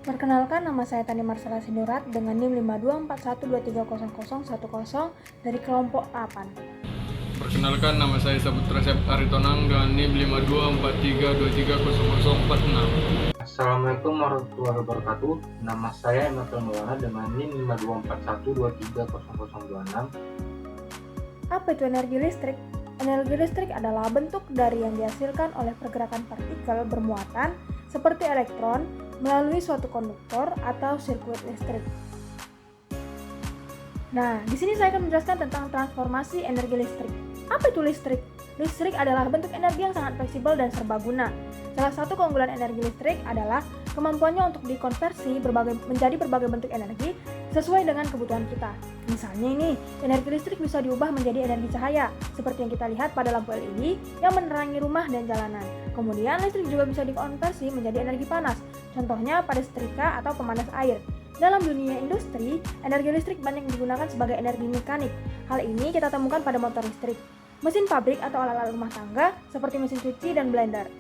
Perkenalkan, nama saya Tani Marsala Sinurat dengan NIM 5241230010 dari kelompok 8. Perkenalkan, nama saya Saputra Syaf Aritonang dengan NIM 5243230046. Assalamualaikum warahmatullahi wabarakatuh. Nama saya Emanuel Maulana dengan NIM 5241230026. Apa itu energi listrik? Energi listrik adalah bentuk dari yang dihasilkan oleh pergerakan partikel bermuatan seperti elektron melalui suatu konduktor atau sirkuit listrik. Nah, di sini saya akan menjelaskan tentang transformasi energi listrik. Apa itu listrik? Listrik adalah bentuk energi yang sangat fleksibel dan serbaguna. Salah satu keunggulan energi listrik adalah kemampuannya untuk dikonversi menjadi berbagai bentuk energi sesuai dengan kebutuhan kita. Misalnya ini, energi listrik bisa diubah menjadi energi cahaya, seperti yang kita lihat pada lampu LED yang menerangi rumah dan jalanan. Kemudian listrik juga bisa dikonversi menjadi energi panas, contohnya pada setrika atau pemanas air. Dalam dunia industri, energi listrik banyak digunakan sebagai energi mekanik. Hal ini kita temukan pada motor listrik, mesin pabrik atau alat-alat rumah tangga seperti mesin cuci dan blender.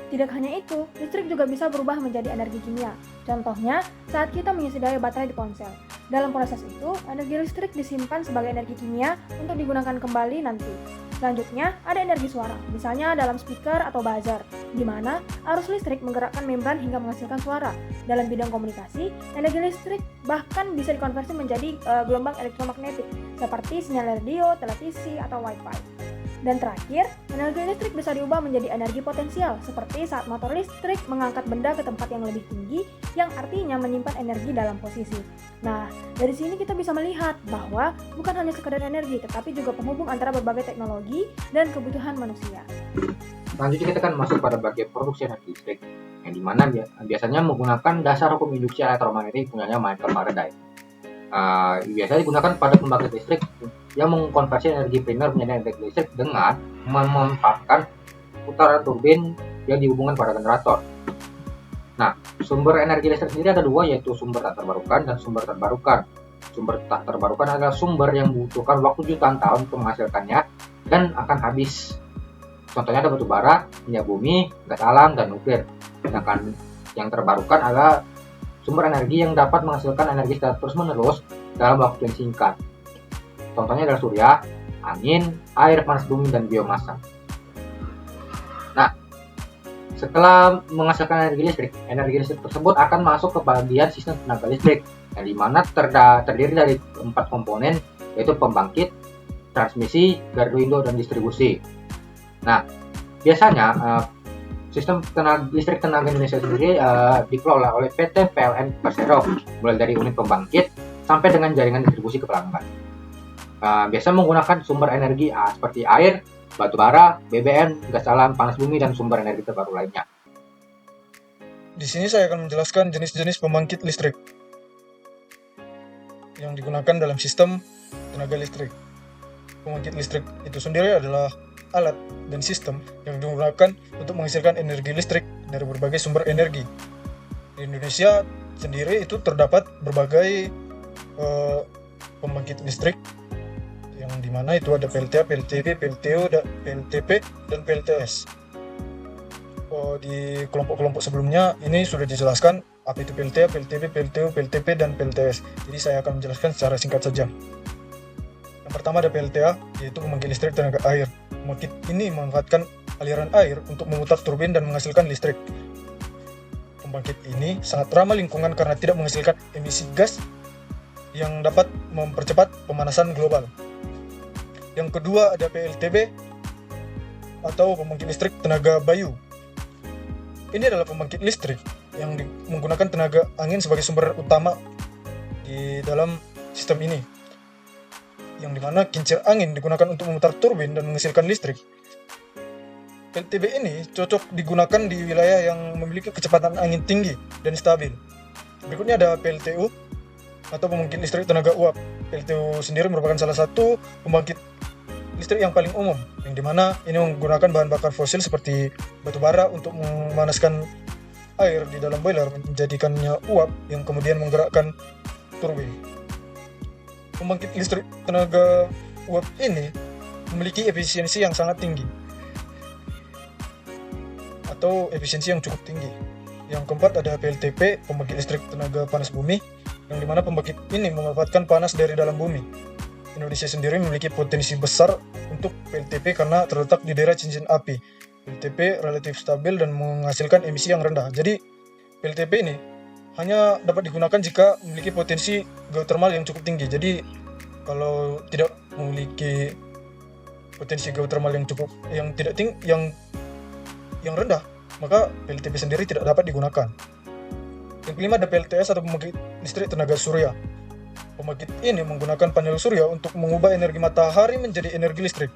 Tidak hanya itu, listrik juga bisa berubah menjadi energi kimia. Contohnya, saat kita mengisi daya baterai di ponsel. Dalam proses itu, energi listrik disimpan sebagai energi kimia untuk digunakan kembali nanti. Selanjutnya, ada energi suara, misalnya dalam speaker atau buzzer, di mana arus listrik menggerakkan membran hingga menghasilkan suara. Dalam bidang komunikasi, energi listrik bahkan bisa dikonversi menjadi gelombang elektromagnetik, seperti sinyal radio, televisi, atau wifi. Dan terakhir, energi listrik bisa diubah menjadi energi potensial, seperti saat motor listrik mengangkat benda ke tempat yang lebih tinggi, yang artinya menyimpan energi dalam posisi. Nah, dari sini kita bisa melihat bahwa bukan hanya sekedar energi, tetapi juga penghubung antara berbagai teknologi dan kebutuhan manusia. Selanjutnya kita akan masuk pada bagian produksi energi listrik, yang dimana biasanya menggunakan dasar hukum induksi elektromagnetik punyanya Michael Faraday. Biasanya digunakan pada pembangkit listrik yang mengkonversi energi primer menjadi energi listrik dengan memanfaatkan putaran turbin yang dihubungkan pada generator. Nah, sumber energi listrik sendiri ada dua, yaitu sumber tak terbarukan dan sumber terbarukan. Sumber tak terbarukan adalah sumber yang membutuhkan waktu jutaan tahun untuk menghasilkannya dan akan habis. Contohnya ada batu bara, minyak bumi, gas alam, dan nuklir. Sedangkan yang terbarukan adalah sumber energi yang dapat menghasilkan energi secara terus-menerus dalam waktu yang singkat. Contohnya adalah surya, angin, air panas bumi, dan biomasa. Nah, setelah menghasilkan energi listrik tersebut akan masuk ke bagian sistem tenaga listrik, yang dimana terdiri dari 4 komponen, yaitu pembangkit, transmisi, gardu dan distribusi. Nah, biasanya sistem listrik tenaga Indonesia sendiri dikelola oleh PT PLN Persero, mulai dari unit pembangkit sampai dengan jaringan distribusi ke pelanggan. Biasa menggunakan sumber energi seperti air, batu bara, BBM, gas alam, panas bumi, dan sumber energi terbaru lainnya. Di sini saya akan menjelaskan jenis-jenis pembangkit listrik yang digunakan dalam sistem tenaga listrik. Pembangkit listrik itu sendiri adalah alat dan sistem yang digunakan untuk menghasilkan energi listrik dari berbagai sumber energi. Di Indonesia sendiri itu terdapat berbagai pembangkit listrik, yang dimana itu ada PLTA, PLTB, PLTU, PLTP, dan PLTS. Di kelompok-kelompok sebelumnya ini sudah dijelaskan apa itu PLTA, PLTB, PLTU, PLTP, dan PLTS. Jadi saya akan menjelaskan secara singkat saja. Yang pertama ada PLTA, yaitu pembangkit listrik tenaga air. Pembangkit ini memanfaatkan aliran air untuk memutar turbin dan menghasilkan listrik. Pembangkit ini sangat ramah lingkungan karena tidak menghasilkan emisi gas yang dapat mempercepat pemanasan global. Yang kedua ada PLTB atau pembangkit listrik tenaga bayu. Ini adalah pembangkit listrik yang menggunakan tenaga angin sebagai sumber utama di dalam sistem ini, yang dimana kincir angin digunakan untuk memutar turbin dan menghasilkan listrik. PLTB ini cocok digunakan di wilayah yang memiliki kecepatan angin tinggi dan stabil. Berikutnya ada PLTU atau pembangkit listrik tenaga uap. PLTU sendiri merupakan salah satu pembangkit listrik yang paling umum, yang dimana ini menggunakan bahan bakar fosil seperti batu bara untuk memanaskan air di dalam boiler, menjadikannya uap yang kemudian menggerakkan turbin. Pembangkit listrik tenaga uap ini memiliki efisiensi yang sangat tinggi atau efisiensi yang cukup tinggi. Yang keempat ada PLTP, pembangkit listrik tenaga panas bumi, yang dimana pembangkit ini memanfaatkan panas dari dalam bumi. Indonesia sendiri memiliki potensi besar untuk PLTP karena terletak di daerah cincin api. PLTP relatif stabil dan menghasilkan emisi yang rendah. Jadi PLTP ini hanya dapat digunakan jika memiliki potensi geothermal yang cukup tinggi. Jadi kalau tidak memiliki potensi geothermal yang cukup yang rendah, maka PLTP sendiri tidak dapat digunakan. Yang kelima ada PLTS atau pembangkit listrik tenaga surya. Pembangkit ini menggunakan panel surya untuk mengubah energi matahari menjadi energi listrik.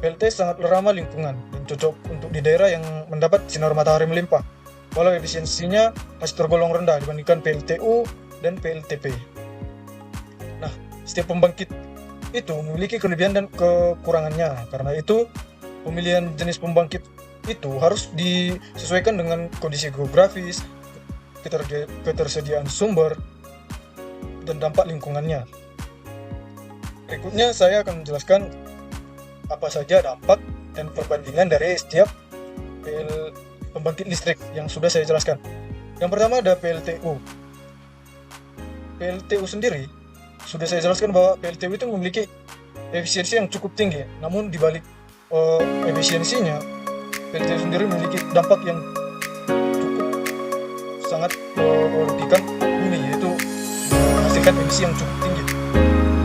PLTS sangat ramah lingkungan dan cocok untuk di daerah yang mendapat sinar matahari melimpah, walau efisiensinya masih tergolong rendah dibandingkan PLTU dan PLTP. Nah, setiap pembangkit itu memiliki kelebihan dan kekurangannya. Karena itu, pemilihan jenis pembangkit itu harus disesuaikan dengan kondisi geografis, ketersediaan sumber, dan dampak lingkungannya. Berikutnya saya akan menjelaskan apa saja dampak dan perbandingan dari setiap pembangkit listrik yang sudah saya jelaskan. Yang pertama ada PLTU. PLTU sendiri sudah saya jelaskan bahwa PLTU itu memiliki efisiensi yang cukup tinggi. Namun di balik efisiensinya, PLTU sendiri memiliki dampak yang cukup sangat merugikan bumi, yaitu menghasilkan emisi yang cukup tinggi,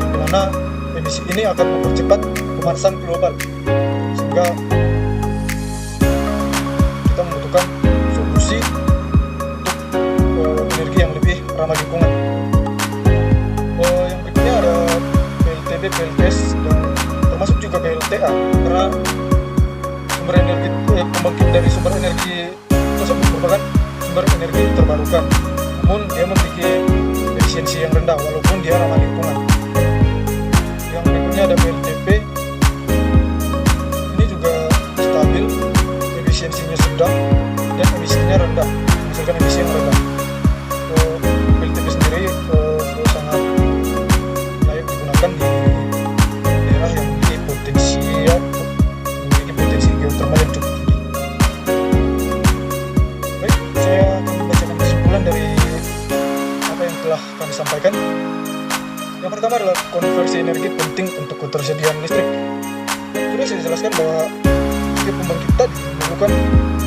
di mana emisi ini akan mempercepat pemanasan global, sehingga kita membutuhkan solusi untuk energi yang lebih ramah lingkungan. Yang berikutnya ada PLTB, PLTS, dan termasuk juga PLTA, karena sumber energi pembangkit dari sumber energi tersebut merupakan sumber energi terbarukan, namun dia memiliki efisiensi yang rendah walaupun dia ramah lingkungan. Yang berikutnya ada PLTP. Ini juga stabil, efisiensinya sedang, dan emisinya rendah, menghasilkan emisi yang rendah. PLTP sendiri sangat layak digunakan di daerah yang memiliki potensi geothermal yang cukup tinggi. Baik, saya akan membacakan kesimpulan dari apa yang telah kami sampaikan. Yang pertama adalah konversi energi penting untuk ketersediaan listrik. Sudah saya jelaskan bahwa setiap pembangkit tadi memerlukan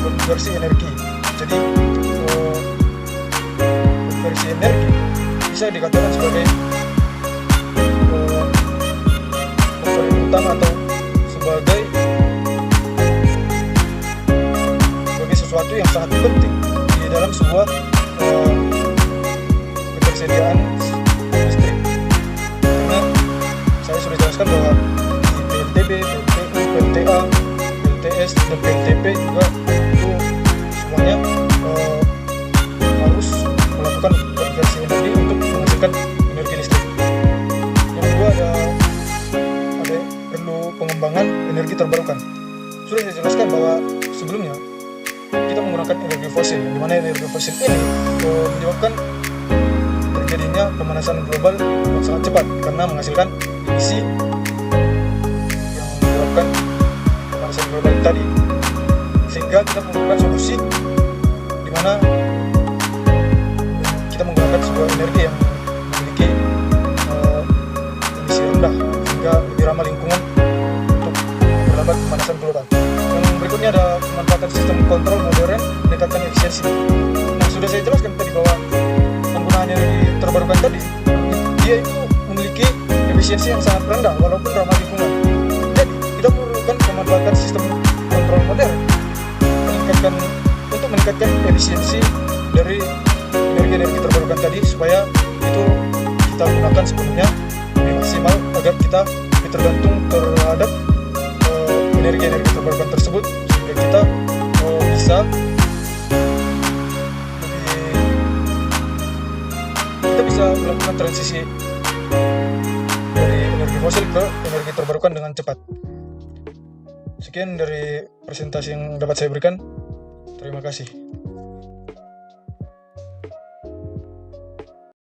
konversi energi. Jadi konversi energi bisa dikatakan sebagai komponen utama atau sebagai sesuatu yang sangat penting di dalam sebuah ketersediaan listrik. Karena saya sudah jelaskan bahwa di PLTB, PLTU, PLTA, PLTS, dan PLTP juga itu semuanya harus melakukan konversi energi untuk menghasilkan energi listrik. Yang kedua ada perlu pengembangan energi terbarukan. Sudah saya jelaskan bahwa sebelumnya kita menggunakan energi fosil, di mana energi fosil ini menyebabkan terjadinya pemanasan global yang sangat cepat karena menghasilkan emisi yang menyebabkan pemanasan global tadi. Sehingga kita memerlukan solusi di mana kita menggunakan sebuah energi yang memiliki emisi rendah sehingga lebih ramah lingkungan untuk memperlambat pemanasan global. Yang berikutnya ada pemanfaatan sistem kontrol modern meningkatkan efisiensi. Nah, sudah saya jelaskan tadi bahwa penggunaan energi terbarukan tadi, dia itu memiliki efisiensi yang sangat rendah walaupun ramah lingkungan. Jadi kita memerlukan pemanfaatan sistem kontrol modern untuk meningkatkan efisiensi dari energi terbarukan tadi, supaya itu kita gunakan sepenuhnya lebih maksimal agar kita lebih tergantung terhadap energi terbarukan tersebut, sehingga kita bisa melakukan transisi dari energi fosil ke energi terbarukan dengan cepat. Sekian dari presentasi yang dapat saya berikan. Terima kasih.